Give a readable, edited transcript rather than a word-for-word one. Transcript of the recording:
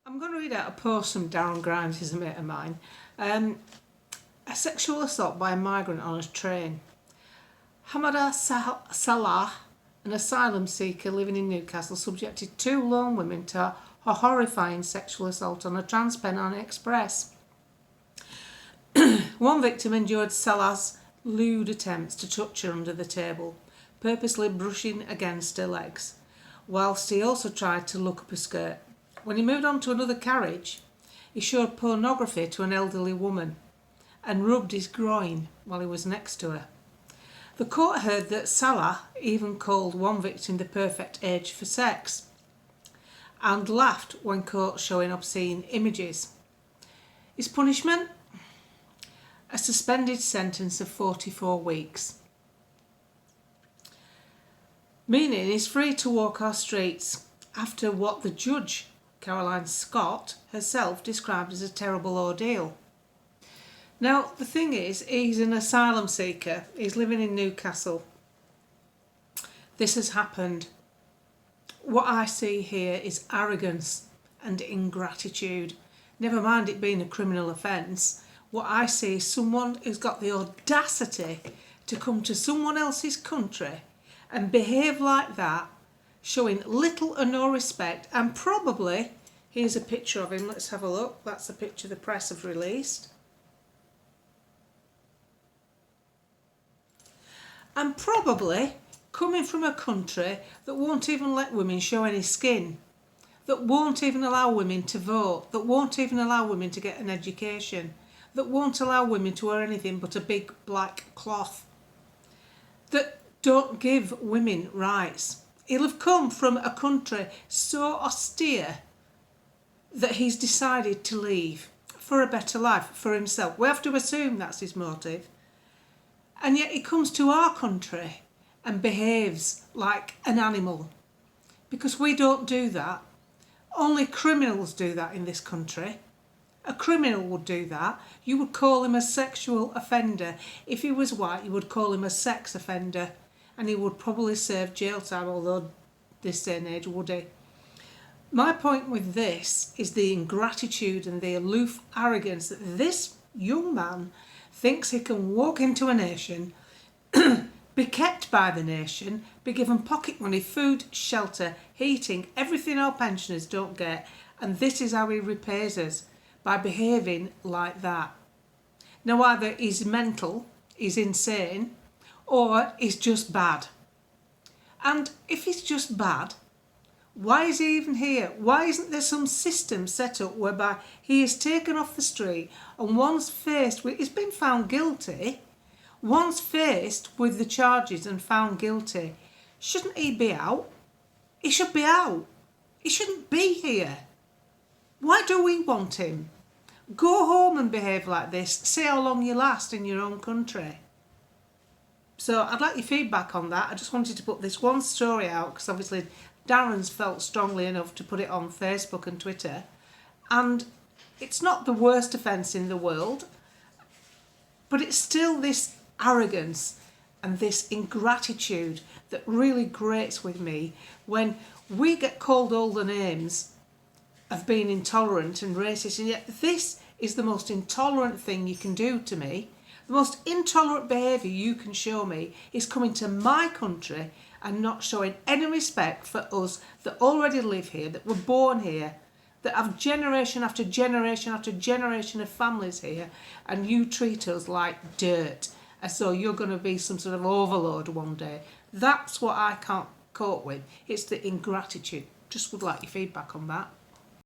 I'm going to read out a post from Darren Grimes, who's a mate of mine. A sexual assault by a migrant on a train. Hamada Salah, an asylum seeker living in Newcastle, subjected two lone women to a horrifying sexual assault on a Transpennine Express. One victim endured Salah's lewd attempts to touch her under the table, purposely brushing against her legs, whilst he also tried to look up her skirt. When he moved on to another carriage, he showed pornography to an elderly woman and rubbed his groin while he was next to her. The court heard that Salah even called one victim the perfect age for sex and laughed when caught showing obscene images. His punishment? A suspended sentence of 44 weeks. Meaning he's free to walk our streets after what the judge, Caroline Scott, herself described as a terrible ordeal. Now, the thing is, he's an asylum seeker. He's living in Newcastle. This has happened. What I see here is arrogance and ingratitude. Never mind it being a criminal offence. What I see is someone who's got the audacity to come to someone else's country and behave like that, showing little or no respect, and probably, here's a picture of him, let's have a look, that's the picture the press have released. And probably coming from a country that won't even let women show any skin, that won't even allow women to vote, that won't even allow women to get an education, that won't allow women to wear anything but a big black cloth, that don't give women rights. He'll have come from a country so austere that he's decided to leave for a better life for himself. We have to assume that's his motive. And yet he comes to our country and behaves like an animal. Because we don't do that. Only criminals do that in this country. A criminal would do that. You would call him a sexual offender. If he was white, you would call him a sex offender. And he would probably serve jail time, although this day and age would he. My point with this is the ingratitude and the aloof arrogance that this young man thinks he can walk into a nation, be kept by the nation, be given pocket money, food, shelter, heating, everything our pensioners don't get, and this is how he repays us, by behaving like that. Now either he's mental, he's insane, or he's just bad. And if he's just bad, why is he even here? Why isn't there some system set up whereby he is taken off the street and once faced with, he's been found guilty, once faced with the charges and found guilty, shouldn't he be out? He should be out. He shouldn't be here. Why do we want him? Go home and behave like this. See how long you last in your own country. So I'd like your feedback on that. I just wanted to put this one story out because obviously Darren's felt strongly enough to put it on Facebook and Twitter. And it's not the worst offence in the world, but it's still this arrogance and this ingratitude that really grates with me when we get called all the names of being intolerant and racist, and yet this is the most intolerant thing you can do to me. The most intolerant behaviour you can show me is coming to my country and not showing any respect for us that already live here, that were born here, that have generation after generation after generation of families here, and you treat us like dirt, as though you're going to be some sort of overlord one day. That's what I can't cope with. It's the ingratitude. Just would like your feedback on that.